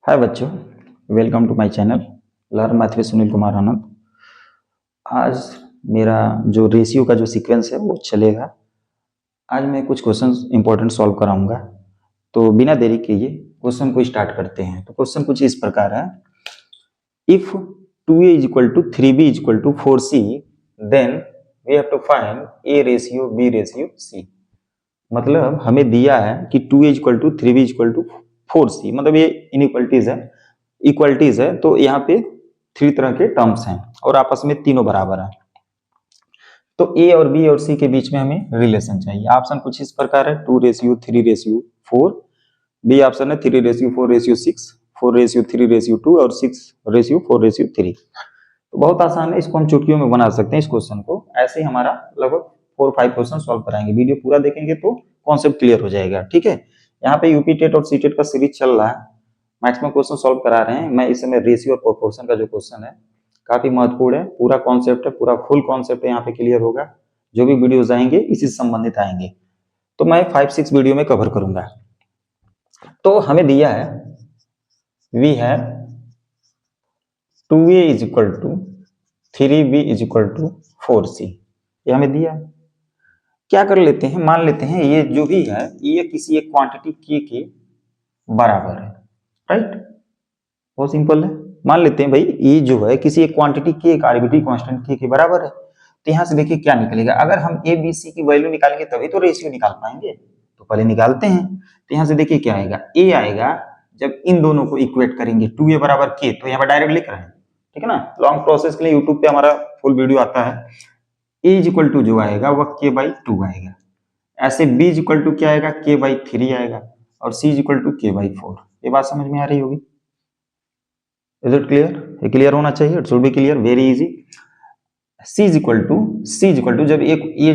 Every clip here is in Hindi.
हाय बच्चों, welcome to my channel learn math with Sunil Kumar Anand. आज मेरा जो रेशियो का जो सीक्वेंस है वो चलेगा। आज मैं कुछ क्वेश्चंस इंपॉर्टेंट सॉल्व कराऊंगा, तो बिना देरी किए क्वेश्चन को स्टार्ट करते हैं। तो क्वेश्चन कुछ इस प्रकार है, if 2a is equal to 3b is equal to 4c, then we have to find a ratio b ratio c। मतलब हमें दिया है कि 2a is equal to 3b is equal to 4c, मतलब ये इक्वलिटीज है। तो यहाँ पे 3 तरह के टर्म्स हैं और आपस में तीनों बराबर हैं। तो a और b और c के बीच में हमें रिलेशन चाहिए। ऑप्शन कुछ इस प्रकार है, 2:3:4। बी ऑप्शन है 3:4:6, 4:3:2 और 6:4:3। तो बहुत आसान है, इसको हम चुटकियों में बना सकते हैं इस क्वेश्चन को। ऐसे ही हमारा लगभग 4-5 क्वेश्चन सॉल्व कराएंगे। वीडियो पूरा देखेंगे तो कॉन्सेप्ट क्लियर हो जाएगा। ठीक है, यहाँ पे यूपी टेट और सीटेट का सीरीज चल रहा है, मैक्सिमम क्वेश्चन सॉल्व करा रहे हैं। मैं इस समय रेशियो और प्रोपोर्शन का जो क्वेश्चन है काफी महत्वपूर्ण है। पूरा कॉन्सेप्ट है, पूरा फुल कॉन्सेप्ट यहाँ पे क्लियर होगा। जो भी वीडियोस आएंगे इसी से संबंधित आएंगे, तो मैं 5-6 वीडियो में कवर करूंगा। तो हमें दिया है, वी है 2a is equal to 3b is equal to 4c, ये हमें दिया। क्या कर लेते हैं, मान लेते हैं ये जो भी है ये किसी एक क्वांटिटी k के बराबर है, राइट। बहुत सिंपल है, मान लेते हैं भाई ये जो है किसी एक क्वांटिटी k, एक आर्बिट्ररी कांस्टेंट k के बराबर है। तो यहां से देखिए क्या निकलेगा, अगर हम a b c की वैल्यू निकालेंगे तभी तो रेशियो निकाल पाएंगे। तो पहले निकालते हैं। तो यहां से देखिए क्या आएगा, a आएगा जब इन दोनों को इक्वेट करेंगे 2a बराबर k, तो यहाँ पर डायरेक्ट लिख रहे हैं, ठीक है ना। लॉन्ग प्रोसेस के लिए यूट्यूब पे हमारा फुल वीडियो आता है। a इज इक्वल टू जो आएगा वह k/2 आएगा। ऐसे b इज इक्वल टू क्या आएगा, k/3 आएगा। और c is equal to k/4। ये बात समझ में आ रही होगी। Is it clear? ये क्लियर होना चाहिए, it should be clear, very easy. c is equal to जब एक ये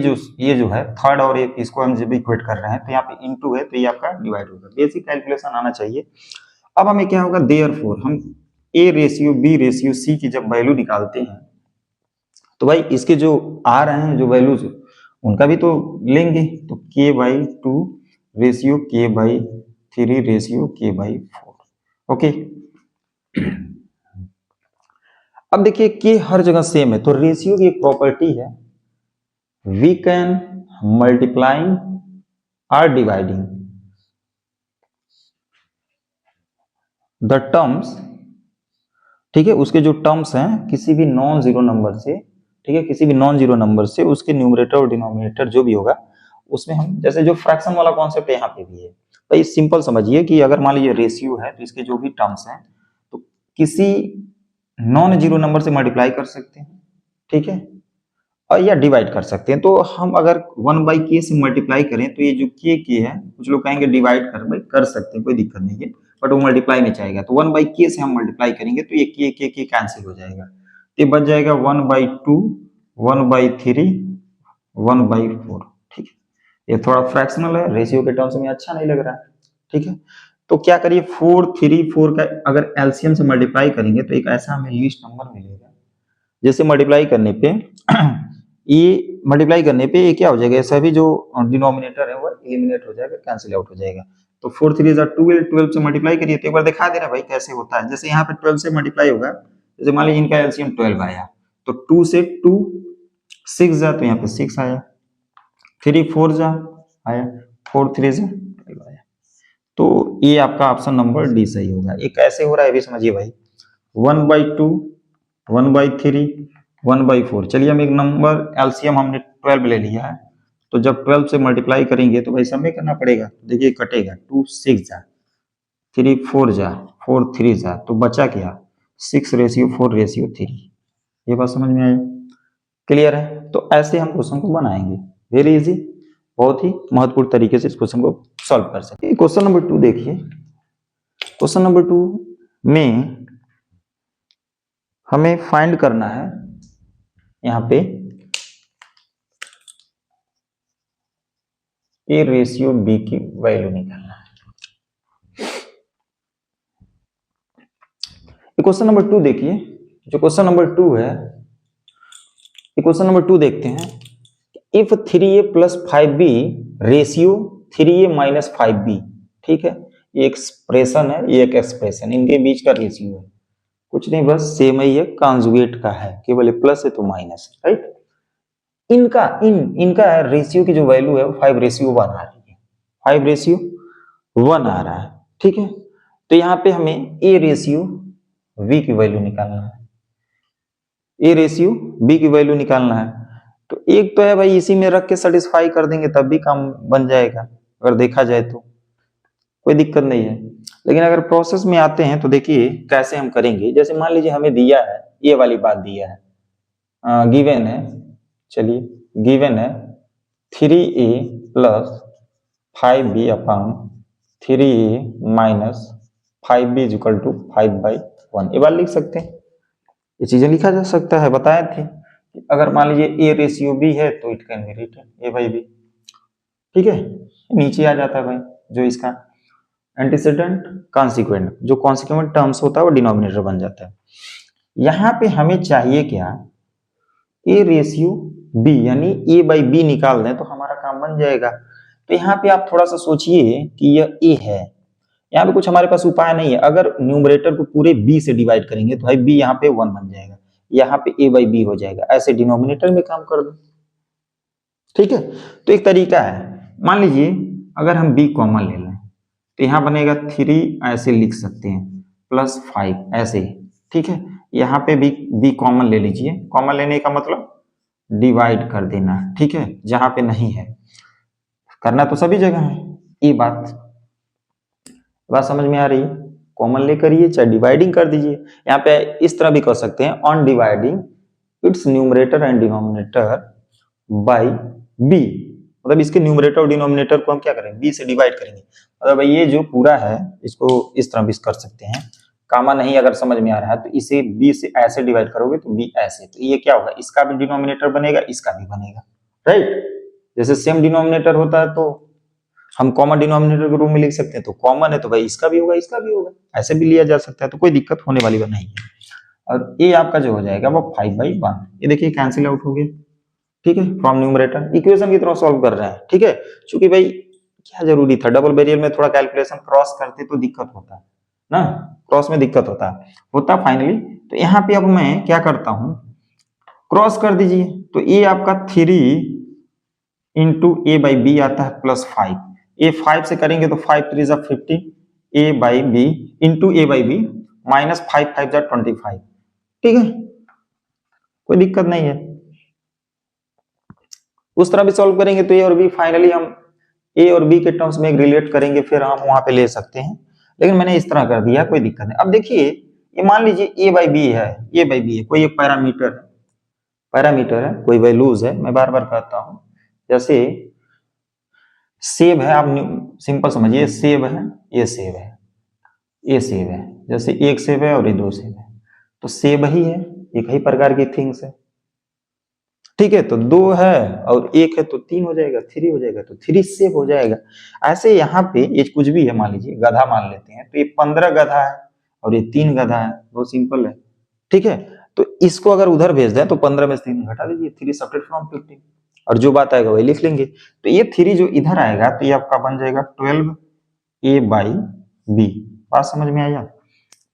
जो है थर्ड और एक इसको हम जब इक्वेट कर रहे हैं तो यहाँ पे इनटू है, तो ये आपका डिवाइड होगा। बेसिक कैलकुलेशन आना चाहिए। अब हमें क्या होगा, देयरफॉर हम a ratio b ratio c की जब वैल्यू निकालते हैं तो भाई इसके जो आ रहे हैं जो वैल्यूज उनका भी तो लेंगे। तो k/2 ratio k/3 ratio k/4। Okay, अब देखिए k हर जगह सेम है, तो रेशियो की एक प्रॉपर्टी है, वी कैन मल्टीप्लाइंग और डिवाइडिंग द टर्म्स। ठीक है, उसके जो टर्म्स हैं किसी भी नॉन जीरो नंबर से, ठीक है, किसी भी नॉन जीरो नंबर से उसके न्यूमरेटर और डिनोमिनेटर जो भी होगा उसमें हम, जैसे जो फ्रैक्शन वाला कॉन्सेप्ट यहाँ पे भी है भाई, सिंपल समझिए कि अगर मान लीजिए रेशियो है तो इसके जो भी टर्म्स हैं तो किसी नॉन जीरो नंबर से मल्टीप्लाई कर सकते हैं, ठीक है, और या डिवाइड कर सकते हैं। तो हम अगर 1/k से मल्टीप्लाई करें तो ये जो k है, कुछ लोग कहेंगे डिवाइड कर, भाई कर सकते हैं, कोई दिक्कत नहीं है, बट वो मल्टीप्लाई में चाहेगा। तो 1/k से हम मल्टीप्लाई करेंगे तो ये k कैंसिल हो जाएगा, ये बच जाएगा 1/2, 1/3, 1/4। ठीक है, ये थोड़ा फ्रैक्शनल है, रेशियो के टर्म्स में अच्छा नहीं लग रहा है, ठीक है। तो क्या करिए, 4, 3, 4 का अगर एलसीएम से मल्टीप्लाई करेंगे तो एक ऐसा हमें लिस्ट नंबर मिलेगा, जैसे मल्टीप्लाई करने पे ये क्या हो जाएगा, सभी जो डिनोमिनेटर है वो एलिमिनेट हो जाएगा, कैंसिल आउट हो जाएगा। तो 4 3 12, 12 से मल्टीप्लाई करिए तो एक बार दिखा दे रहा भाई कैसे होता है। जैसे यहाँ पे 12 से मल्टीप्लाई होगा, जैसे मान लीजिए इनका एलसीएम 12 आया, तो 2 से 2 6 जा, तो यहाँ पे 6 आया, 3 4 जा आया, 4 3 जा 12 आया। तो ये आपका ऑप्शन नंबर डी सही होगा। ये कैसे हो रहा है भी समझिए भाई, 1/2, 1/3, 1/4। चलिए हम एक नंबर एलसीएम हमने 12 ले लिया है, तो जब 12 से मल्टीप्लाई करेंगे तो भाई समय करना पड़ेगा। देखिए कटेगा, 2 6 जा, 3 4 जा, 4 3 जा, तो बचा क्या, 6:4:3। ये बात समझ में आई, क्लियर है। तो ऐसे हम क्वेश्चन को बनाएंगे, वेरी इजी, बहुत ही महत्वपूर्ण तरीके से इस क्वेश्चन को सॉल्व कर सकते हैं। क्वेश्चन नंबर 2 देखिए, क्वेश्चन नंबर 2 में हमें फाइंड करना है, यहाँ पे ए रेशियो बी की वैल्यू निकालना है। क्वेश्चन नंबर 2 देखिए, जो क्वेश्चन नंबर 2 है, क्वेश्चन नंबर 2 देखते हैं। If 3a + 5b ratio 3a - 5b, ठीक है, ये एक्सप्रेशन है, ये एक एक्सप्रेशन, इनके बीच का रेशियो है, कुछ नहीं बस सेम ही है, कॉन्जुगेट का है, केवल प्लस है तो माइनस, राइट। इनका रेशियो की जो वैल्यू है वो 5:1 आ रही है, 5:1 आ रहा है, ठीक है। तो यहाँ पे हमें ए रेशियो वी की वैल्यू निकालना है, ए रेशियो बी की वैल्यू निकालना है। तो एक तो है भाई इसी में रख के सेटिस्फाई कर देंगे तब भी काम बन जाएगा, अगर देखा जाए तो कोई दिक्कत नहीं है। लेकिन अगर प्रोसेस में आते हैं तो देखिए कैसे हम करेंगे। जैसे मान लीजिए हमें दिया है, ये वाली बात दिया है, गिवन है, चलिए गिवन है 3a plus 5b upon 3a minus 5b is equal to 5/1, ये बात लिख सकते हैं, ये चीजें लिखा जा सकता है, बताए थे। अगर मान लीजिए ए रेशियो बी है तो it can be written a/b, ठीक है। नीचे आ जाता है भाई जो इसका एंटीसीडेंट कॉन्सिक्वेंट, जो कॉन्सिक्वेंट टर्म्स होता है वो डिनोमिनेटर बन जाता है। यहां पे हमें चाहिए क्या, ए रेशियो बी, यानी a/b निकाल दें तो हमारा काम बन जाएगा। तो यहाँ पे आप थोड़ा सा सोचिए कि यह a है, यहाँ पे कुछ हमारे पास उपाय नहीं है। अगर न्यूमरेटर को पूरे b से डिवाइड करेंगे तो भाई b यहाँ पे 1 बन जाएगा, यहाँ पे a/b हो जाएगा, ऐसे डिनोमिनेटर में काम कर दो, ठीक है। तो एक तरीका है, मान लीजिए अगर हम b कॉमन ले लें तो यहाँ बनेगा 3, ऐसे लिख सकते हैं, प्लस 5 ऐसे, ठीक है। यहाँ पे b कॉमन ले लीजिए, कॉमन लेने का मतलब डिवाइड कर देना, ठीक है, जहां पे नहीं है, करना तो सभी जगह है। ये बात समझ में आ रही है, कॉमन ले करिए चाहे डिवाइडिंग कर दीजिए। यहाँ पे इस तरह भी कर सकते हैं, on dividing its numerator and denominator by B, मतलब इसके न्यूमरेटर और डिनोमिनेटर को हम क्या करेंगे, बी से डिवाइड करेंगे। मतलब ये जो पूरा है इसको इस तरह भी कर सकते हैं, कामा नहीं अगर समझ में आ रहा है तो इसे बी से ऐसे डिवाइड करोगे तो बी ऐसे, तो ये क्या होगा, इसका भी डिनोमिनेटर बनेगा, इसका भी बनेगा, राइट। जैसे सेम डिनोमिनेटर होता है तो हम कॉमन डिनोमिनेटर के रूप में लिख सकते हैं, तो कॉमन है तो भाई इसका भी होगा, इसका भी होगा, ऐसे भी लिया जा सकता है, तो कोई दिक्कत होने वाली बात नहीं है। और ये आपका जो हो जाएगा वो 5/1, ये देखिए कैंसिल आउट हो गया, ठीक है, फ्रॉम न्यूमरेटर। इक्वेशन की तरह सॉल्व कर रहे हैं, ठीक है, क्योंकि भाई क्या जरूरी था, डबल वेरिएबल में थोड़ा कैलकुलेशन क्रॉस करते तो दिक्कत होता ना, क्रॉस में दिक्कत होता फाइनली। तो यहाँ पे अब मैं क्या करता हूं, क्रॉस कर दीजिए, तो ये आपका 3 इंटू a/b आता है प्लस 5, ये 5 से करेंगे तो 5×3 = 50, a/b इंटू a/b माइनस 5×5 = 25, ठीक है, कोई दिक्कत नहीं है। उस तरह भी सॉल्व करेंगे तो ए और बी फाइनली हम ए और बी के टर्म्स में रिलेट करेंगे, फिर हम वहां पे ले सकते हैं, लेकिन मैंने इस तरह कर दिया, कोई दिक्कत नहीं। अब देखिए ये मान लीजिए a/b है, a/b है, कोई एक पैरामीटर है, कोई वैल्यूज है, मैं बार बार कहता हूं, जैसे सेब है, आप सिंपल समझिए, सेब है, ये सेब है, ये सेब है, जैसे एक सेब है और ये 2 सेब है, तो सेब ही है, एक ही प्रकार की थिंग्स है, ठीक है। तो 2 है और 1 है तो 3 हो जाएगा, 3 हो जाएगा, तो 3 सेब हो जाएगा। ऐसे यहाँ पे ये कुछ भी है, मान लीजिए गधा मान लेते हैं, तो ये 15 गधा है और ये 3 गधा है, बहुत सिंपल है, ठीक है। तो इसको अगर उधर भेज दें तो 15 में से 3 घटा दीजिए, 3 सब्ट्रैक्ट फ्रॉम 15, और जो बात आएगा वही लिख लेंगे। तो ये 3 जो इधर आएगा तो ये आपका बन जाएगा 12a/b, बात समझ में आया।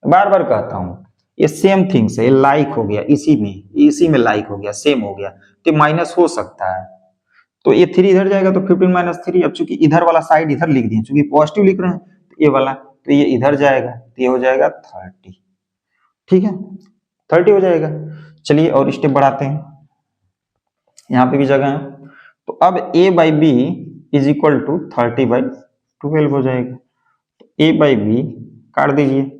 बार बार कहता हूं, ये सेम थिंग्स है, लाइक हो गया, इसी में लाइक हो गया, सेम हो गया, तो माइनस हो सकता है, तो ये 3 इधर जाएगा तो 15 - 3, अब चूंकि इधर वाला साइड इधर लिख दिए, चूंकि पॉजिटिव लिख रहे हैं तो ये वाला, तो ये इधर जाएगा, तो ये हो जाएगा 30, ठीक है, 30 हो जाएगा। चलिए और स्टेप बढ़ाते हैं, यहाँ पे भी जगह है, तो अब a/b इज इक्वल टू 30/12 हो जाएगा, a/b काट दीजिए,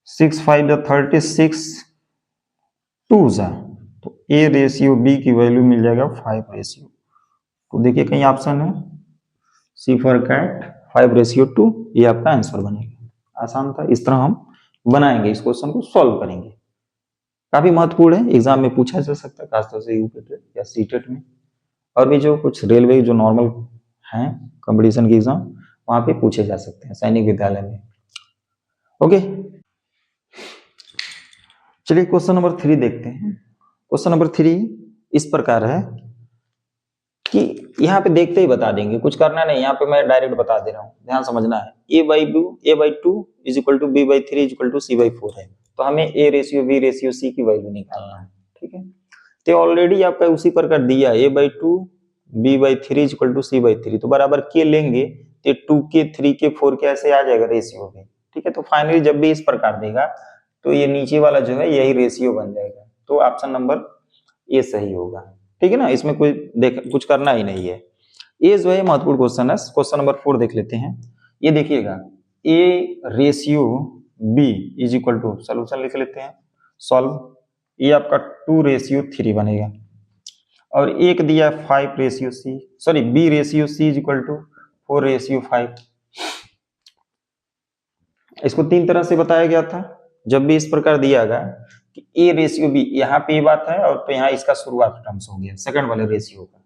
6×5 = 36, 2 जा, तो a रेशियो b की वैल्यू मिल जाएगा 5 तो देखिए कहीं ऑप्शन है C फॉर कैट 5:2, ये आपका आंसर बनेगा। आसान था, इस तरह हम बनाएंगे, इस क्वेश्चन को सॉल्व करेंगे, काफी महत्वपूर्ण है, एग्जाम में पूछा जा सकता है, खासतौर से यूपीटेट या सीटेट में, और भी जो कुछ रेलवे जो नॉर्मल हैं कंपटीशन के एग्जाम, वहां पे पूछे जा सकते हैं, सैनिक विद्यालय में। ओके, चलिए क्वेश्चन नंबर 3 देखते हैं। क्वेश्चन नंबर 3 इस प्रकार है, कि यहाँ पे देखते ही बता देंगे, कुछ करना नहीं, यहाँ पे मैं डायरेक्ट बता दे रहा हूँ, ध्यान समझना है। a/2 is equal to b/3 is equal to c/4 है, तो हमें a ratio b ratio c की वैल्यू निकालना है, ठीक है। तो ऑलरेडी आपका उसी पर कर दिया, a/2 b/3 is equal to c/3, तो बराबर के लेंगे तो 2 के 3 के 4 के ऐसे आ जाएगा रेशियो में, ठीक है। तो फाइनली जब भी इस प्रकार देगा तो ये नीचे वाला जो है यही रेशियो बन जाएगा, तो ऑप्शन नंबर ए सही होगा, ठीक है ना। इसमें कोई कुछ करना ही नहीं है। ये जो है महत्वपूर्ण क्वेश्चन है। क्वेश्चन नंबर 4 देख लेते हैं। ये देखिएगा, A ratio B is equal to, solution लिख लेते हैं, सॉल्व। ये आपका 2:3 बनेगा, और एक दिया 5:C, sorry b/c is equal to 4:5। इसको 3 तरह से बताया गया था। जब भी इस प्रकार दिया गया कि a रेशियो b, यहाँ पे ये बात है, और तो यहाँ इसका शुरुआत टर्म्स हो गया सेकंड वाले रेशियो का।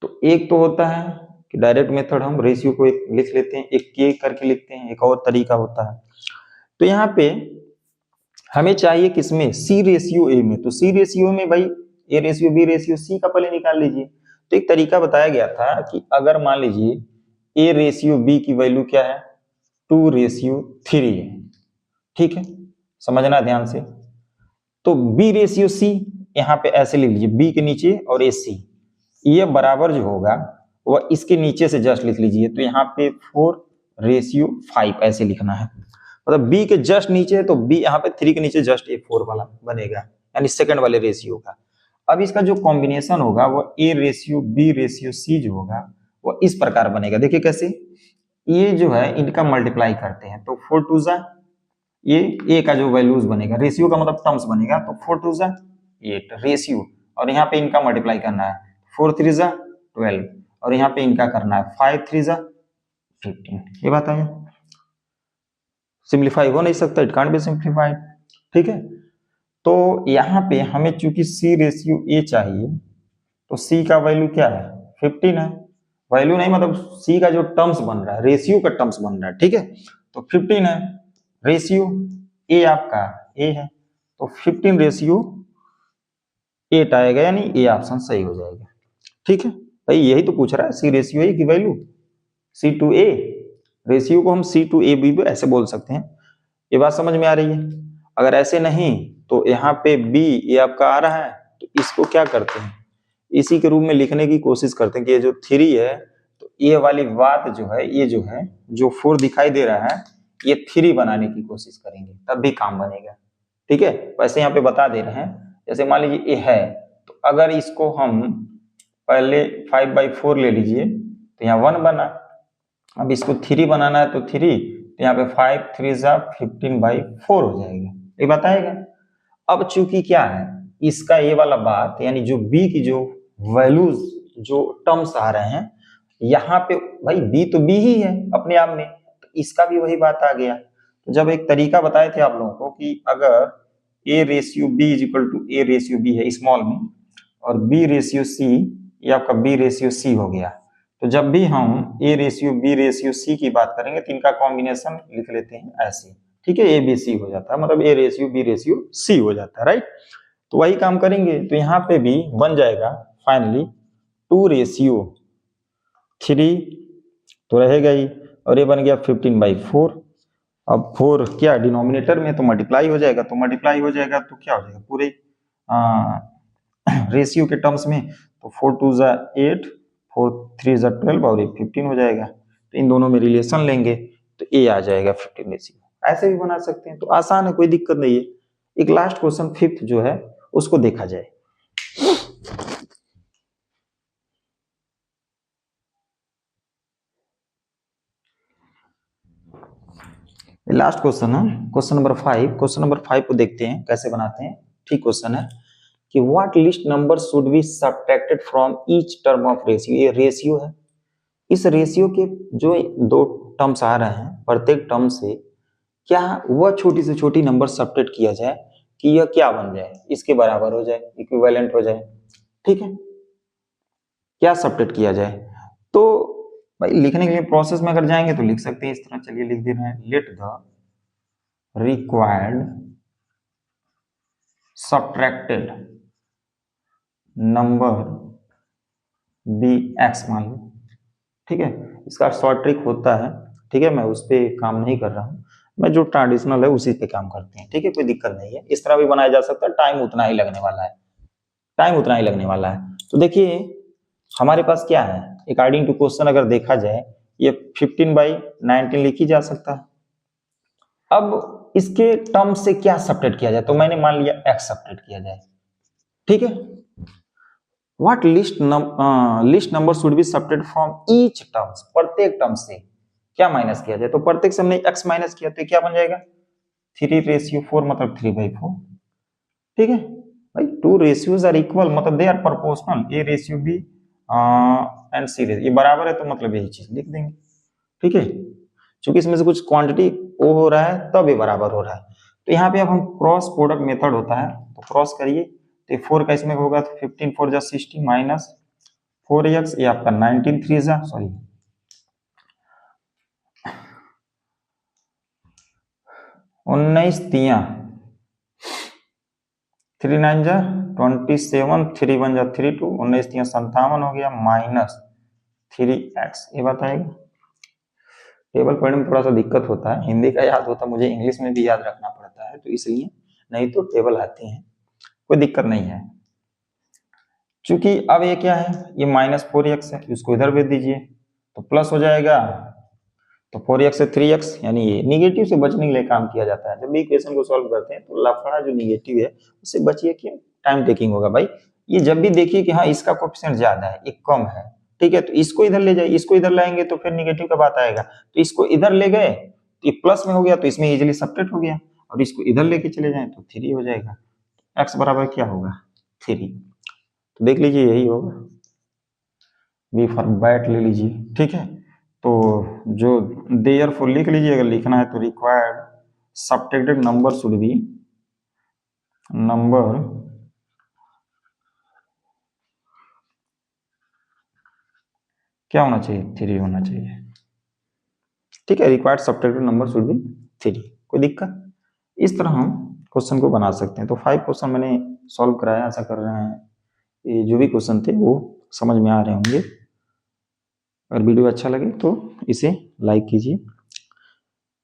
तो एक तो होता है कि डायरेक्ट मेथड, हम रेशियो को एक लिख लेते हैं, एक के करके लिखते हैं, एक और तरीका होता है। तो यहाँ पे हमें चाहिए किसमें, c/a में। तो c/a में भाई a ratio b ratio c का पहले निकाल लीजिए। तो एक तरीका बताया गया था कि अगर मान लीजिए a रेशियो b की वैल्यू क्या है, 2:3 है, ठीक है, समझना ध्यान से। तो b/c यहाँ पे ऐसे लिख लीजिए, b के नीचे और ac, ये बराबर जो होगा वह इसके नीचे से जस्ट लिख लीजिए। तो यहाँ पे 4:5 ऐसे लिखना है, मतलब b के जस्ट नीचे है, तो b यहाँ पे 3 के नीचे जस्ट ये 4 वाला बनेगा, यानी सेकंड वाले रेशियो का। अब इसका जो कॉम्बिनेशन होगा वो a ratio b ratio c जो होगा वो इस प्रकार बनेगा। देखिए कैसे, ये जो है इनका मल्टीप्लाई करते हैं, तो 4 2 जा, ये a का जो वैल्यूज बनेगा, रेशियो का मतलब टर्म्स बनेगा, तो 4 2 जा 8 रेशियो, और यहाँ पे इनका मल्टीप्लाई करना है, 4 3 जा 12, और यहाँ पे इनका करना है 5 3 जा 15। ये बात है, सिंप्लीफाई हो नहीं सकता, इट कांट बी सिंप्लीफाइड, ठीक है। तो यहाँ पे हमें चूंकि c/a चाहिए, तो c का वैल्यू क्या है, 15 है। वैल्यू नहीं, मतलब c का जो टर्म्स बन रहा है, रेशियो का टर्म्स बन रहा है, ठीक है। तो 15 है रेशियो, a आपका a है, तो 15:8 आएगा, यानी a ऑप्शन सही हो जाएगा, ठीक है। भाई यही तो पूछ रहा है, c/a की वैल्यू, c/a रेशियो को हम c/a भी ऐसे बोल सकते हैं। ये बात समझ में आ रही है। अगर ऐसे नहीं तो यहाँ पे b ये आपका आ रहा है, तो इसको क्या करते हैं, इसी के रूप में लिखने की कोशिश करते हैं कि ये जो 3 है, तो ये वाली बात जो है, ये जो है जो 4 दिखाई दे रहा है, ये 3 बनाने की कोशिश करेंगे, तब भी काम बनेगा, ठीक है। वैसे यहाँ पे बता दे रहे हैं, जैसे मान लीजिए ये है, तो अगर इसको हम पहले 5/4 ले लीजिए, तो यहाँ 1 बना। अब इसको 3 बनाना है, तो 3, तो यहाँ पे 5 3 जा 15/4 हो जाएगा, ये बताएगा। अब चूंकि क्या है, इसका ये वाला बात, यानी जो b की जो वैल्यूज जो टर्म्स आ रहे हैं, यहाँ पे भाई b तो b ही है अपने आप में, तो इसका भी वही बात आ गया। तो जब एक तरीका बताए थे आप लोगों को कि अगर a/b is equal to a/b है स्मॉल में, और b/c ये आपका b/c हो गया, तो जब भी हम a/b/c की बात करेंगे तो इनका कॉम्बिनेशन लिख लेते हैं ऐसे, ठीक है, ABC हो जाता है, मतलब a/b/c हो जाता है, राइट। तो वही काम करेंगे, तो यहाँ पे भी बन जाएगा फाइनली 2:3 तो रहेगा ही, और ये बन गया 15/4। अब 4 क्या डिनोमिनेटर में, तो मल्टीप्लाई हो जाएगा, तो मल्टीप्लाई हो जाएगा तो क्या हो जाएगा पूरे रेशियो के टर्म्स में, तो 4 2 जा 8 4 3 जा 12 और ये 15 हो जाएगा। तो इन दोनों में रिलेशन लेंगे तो ए आ जाएगा 15 रेशियो। ऐसे भी बना सकते हैं, तो आसान है, कोई दिक्कत नहीं है। एक लास्ट क्वेश्चन 5th जो है उसको देखा जाए। लास्ट क्वेश्चन है क्वेश्चन नंबर 5। क्वेश्चन नंबर 5 को देखते हैं कैसे बनाते हैं। ठीक क्वेश्चन है कि what least number should be subtracted from each term of ratio. ये रेशियो है, इस रेशियो के जो 2 टर्म्स आ रहे हैं, प्रत्येक टर्म से क्या वह छोटी से छोटी नंबर सब्ट्रैक्ट किया जाए कि यह क्या बन जाए, इसके बराबर हो जाए, इक्विवेलेंट हो जाए। ठीक है, क्या सब्ट्रैक्ट किया जाए। तो भाई लिखने के लिए प्रोसेस में अगर जाएंगे तो लिख सकते हैं इस तरह, चलिए लिख दे रहे हैं, let the required subtracted number B X मान लो, ठीक है। इसका शॉर्ट ट्रिक होता है, ठीक है, मैं उस पर काम नहीं कर रहा हूँ, मैं जो ट्रेडिशनल है उसी पे काम करते हैं, ठीक है, कोई दिक्कत नहीं है। इस तरह भी बनाया जा सकता है, टाइम उतना ही लगने वाला है, टाइम उतना ही लगने वाला है। तो देखिए हमारे पास क्या है, अकॉर्डिंग टू क्वेश्चन अगर देखा जाए ये 15/19 लिखी जा सकता है। अब इसके टर्म से क्या सब्ट्रैक्ट किया जाए, तो मैंने मान लिया x सब्ट्रैक्ट किया जाए, ठीक है। What least number should be subtract from each terms, प्रत्येक टर्म से क्या माइनस किया जाए, तो प्रत्येक से हमने x माइनस किया तो क्या बन जाएगा 3/4 मतलब 3/4, ठीक है भाई। टू रेशियोज आर इक्वल मतलब they are proportional, A ratio B and C ratio ये बराबर है, तो मतलब यही चीज लिख देंगे, ठीक है। क्योंकि इसमें से कुछ क्वांटिटी ओ हो रहा है तब ये बराबर हो रहा है, तो यहाँ पे अब हम क्रॉस प्रोडक्ट मेथड होता है तो क्रॉस करिए, तो 4 का इसमें होगा तो 15 4 जा 60 माइनस 4x ये आपका 19 3 जा सॉरी 19 तिया 3 9 जा 27 3 1 जा 32 19 तिया 57 हो गया माइनस 3x ये बात आएगा। टेबल पढ़ने में थोड़ा सा दिक्कत होता है, हिंदी का याद होता है मुझे इंग्लिश में भी याद रखना पड़ता है, तो इसलिए नहीं तो टेबल आते हैं, कोई दिक्कत नहीं है। चूंकि अब ये क्या है, ये -4x है, इसको इधर भेज दीजिए तो प्लस हो जाएगा, तो 4x से 3x यानी ये निगेटिव से बचने के लिए काम किया जाता है। जब भी इक्वेशन को सॉल्व करते हैं तो लफड़ा जो निगेटिव है उससे बचिए, क्यों टाइम टेकिंग होगा भाई। ये जब भी देखिए कि हाँ इसका कोएफिशिएंट ज्यादा है एक कम है, ठीक है, तो इसको इधर ले जाए, इसको इधर लाएंगे तो फिर निगेटिव का बात आएगा, तो इसको इधर ले गए तो ये प्लस में हो गया तो इसमें इजिली सब्ट्रैक्ट हो गया, और इसको इधर लेके चले जाए तो 3 हो जाएगा, x बराबर क्या होगा 3, तो देख लीजिए यही होगा, बी फॉर बैट ले लीजिए, ठीक है। तो जो देयरफॉर लिख लीजिए, अगर लिखना है तो required subtracted number should be number क्या होना चाहिए 3 होना चाहिए, ठीक है। Required subtracted number should be 3, कोई दिक्कत। इस तरह हम क्वेश्चन को बना सकते हैं। तो 5 क्वेश्चन मैंने सॉल्व कराया, ऐसा कर रहे हैं ये जो भी क्वेश्चन थे वो समझ में आ रहे होंगे। अगर वीडियो अच्छा लगे तो इसे लाइक कीजिए।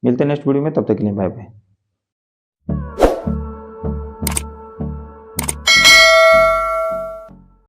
मिलते हैं नेक्स्ट वीडियो में, तब तक के लिए बाय बाय।